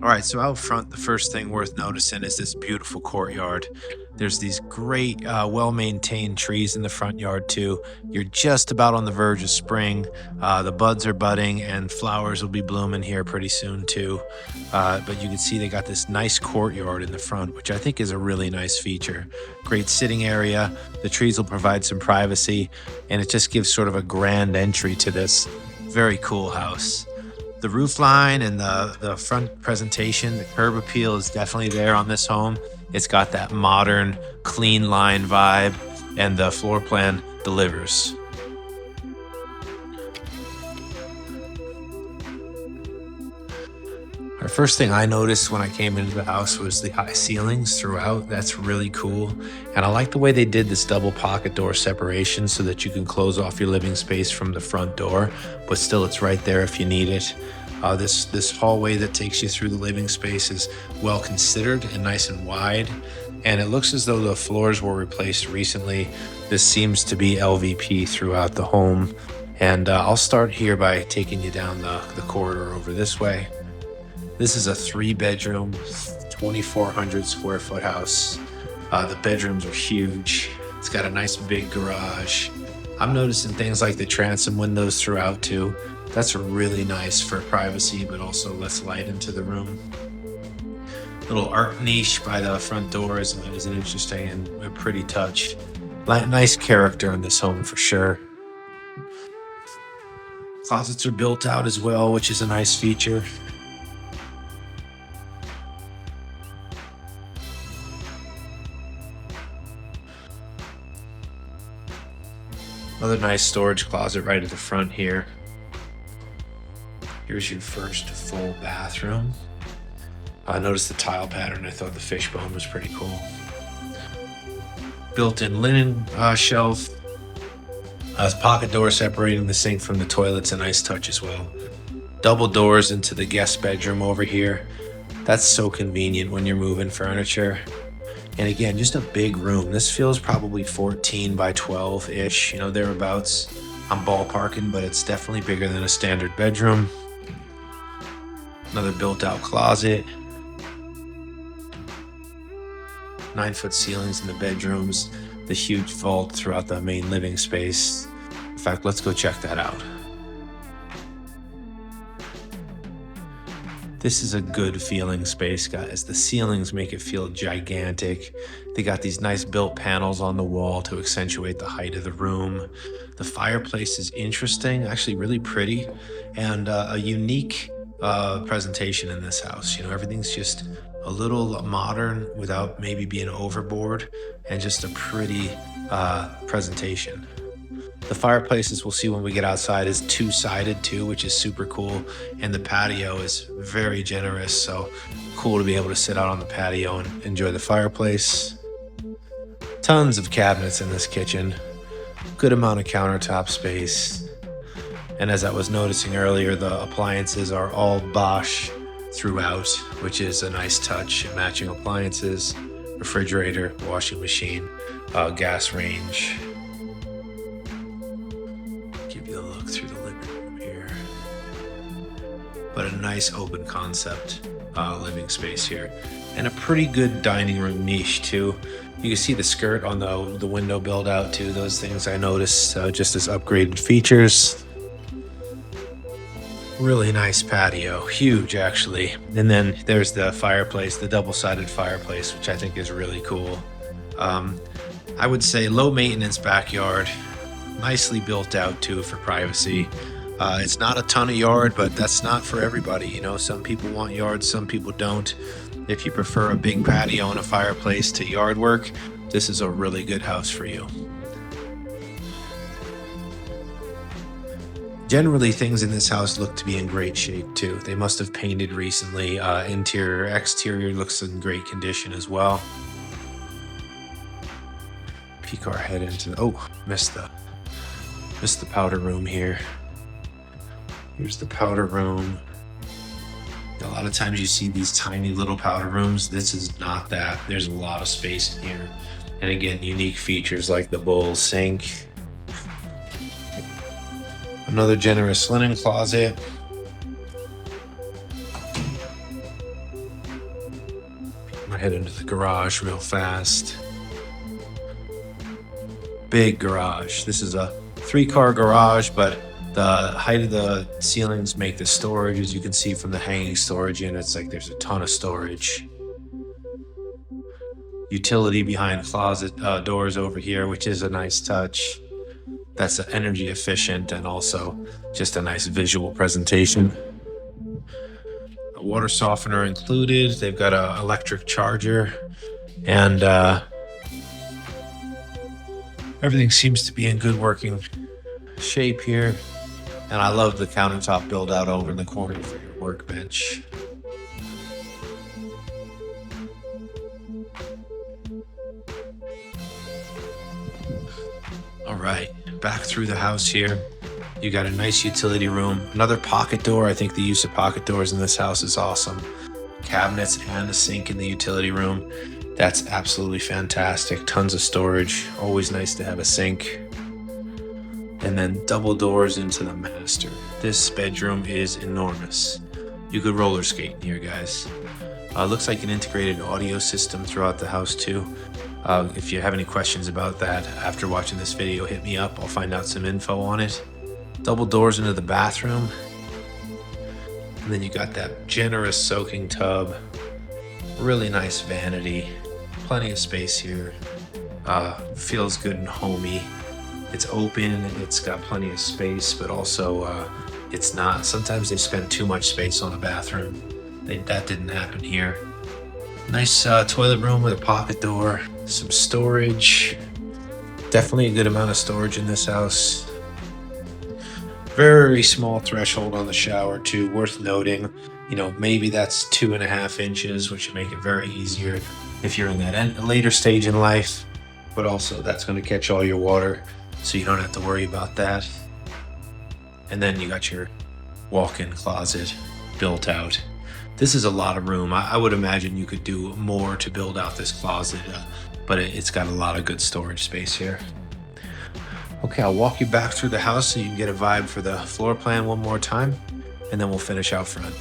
All right, so out front, the first thing worth noticing is this beautiful courtyard. There's these great, well-maintained trees in the front yard too. You're just about on the verge of spring. The buds are budding, and flowers will be blooming here pretty soon too. But you can see they got this nice courtyard in the front, which I think is a really nice feature. Great sitting area. The trees will provide some privacy, and it just gives sort of a grand entry to this very cool house. The roof line and the front presentation, the curb appeal is definitely there on this home. It's got that modern, clean line vibe, and the floor plan delivers. The first thing I noticed when I came into the house was the high ceilings throughout. That's really cool. And I like the way they did this double pocket door separation so that you can close off your living space from the front door, but still it's right there if you need it. This hallway that takes you through the living space is well considered and nice and wide. And it looks as though the floors were replaced recently. This seems to be LVP throughout the home. And I'll start here by taking you down the corridor over this way. This is a 3-bedroom, 2,400 square foot house. The bedrooms are huge. It's got a nice big garage. I'm noticing things like the transom windows throughout too. That's really nice for privacy, but also lets light into the room. Little art niche by the front door is an interesting and a pretty touch. Nice character in this home for sure. Closets are built out as well, which is a nice feature. Another nice storage closet right at the front here. Here's your first full bathroom. I noticed the tile pattern. I thought the fishbone was pretty cool. Built-in linen shelf. Pocket door separating the sink from the toilet's a nice touch as well. Double doors into the guest bedroom over here. That's so convenient when you're moving furniture. And again, just a big room. This feels probably 14 by 12-ish, thereabouts. I'm ballparking, but it's definitely bigger than a standard bedroom. Another built-out closet. 9-foot ceilings in the bedrooms. The huge vault throughout the main living space. In fact, let's go check that out. This is a good feeling space, guys. The ceilings make it feel gigantic. They got these nice built panels on the wall to accentuate the height of the room. The fireplace is interesting, actually really pretty, and a unique presentation in this house. Everything's just a little modern without maybe being overboard, and just a pretty presentation. The fireplace, as we'll see when we get outside, is 2-sided too, which is super cool. And the patio is very generous, so cool to be able to sit out on the patio and enjoy the fireplace. Tons of cabinets in this kitchen. Good amount of countertop space. And as I was noticing earlier, the appliances are all Bosch throughout, which is a nice touch. Matching appliances, refrigerator, washing machine, gas range. Give you a look through the living room here. But a nice open concept living space here. And a pretty good dining room niche too. You can see the skirt on the window build out too. Those things I noticed just as upgraded features. Really nice patio, huge actually. And then there's the fireplace, the double-sided fireplace, which I think is really cool. I would say low maintenance backyard, nicely built out too for privacy. It's not a ton of yard, but that's not for everybody. Some people want yards, some people don't. If you prefer a big patio and a fireplace to yard work, this is a really good house for you. Generally, things in this house look to be in great shape too. They must have painted recently. Interior, exterior looks in great condition as well. Peek our head into missed the powder room here. Here's the powder room. A lot of times you see these tiny little powder rooms. This is not that. There's a lot of space in here. And again, unique features like the bowl sink. Another generous linen closet. I'm gonna head into the garage real fast. Big garage. This is a 3-car garage, but the height of the ceilings make the storage, as you can see from the hanging storage units, like there's a ton of storage. Utility behind closet doors over here, which is a nice touch. That's energy efficient and also just a nice visual presentation. A water softener included. They've got an electric charger, and everything seems to be in good working shape here. And I love the countertop build out over in the corner for your workbench. All right, back through the house here. You got a nice utility room, another pocket door. I think the use of pocket doors in this house is awesome. Cabinets and a sink in the utility room. That's absolutely fantastic. Tons of storage. Always nice to have a sink. And then double doors into the master. This bedroom is enormous. You could roller skate in here, guys. Looks like an integrated audio system throughout the house too. If you have any questions about that after watching this video, hit me up. I'll find out some info on it. Double doors into the bathroom. And then you got that generous soaking tub. Really nice vanity. Plenty of space here. Feels good and homey. It's open, it's got plenty of space, but also it's not. Sometimes they spend too much space on a bathroom. That didn't happen here. Nice toilet room with a pocket door, some storage. Definitely a good amount of storage in this house. Very small threshold on the shower too, worth noting. You know, maybe that's 2.5 inches, which would make it very easier if you're in that later stage in life. But also that's going to catch all your water, so you don't have to worry about that. And then you got your walk-in closet built out. This is a lot of room. I would imagine you could do more to build out this closet, but it's got a lot of good storage space here. Okay, I'll walk you back through the house so you can get a vibe for the floor plan one more time, and then we'll finish out front.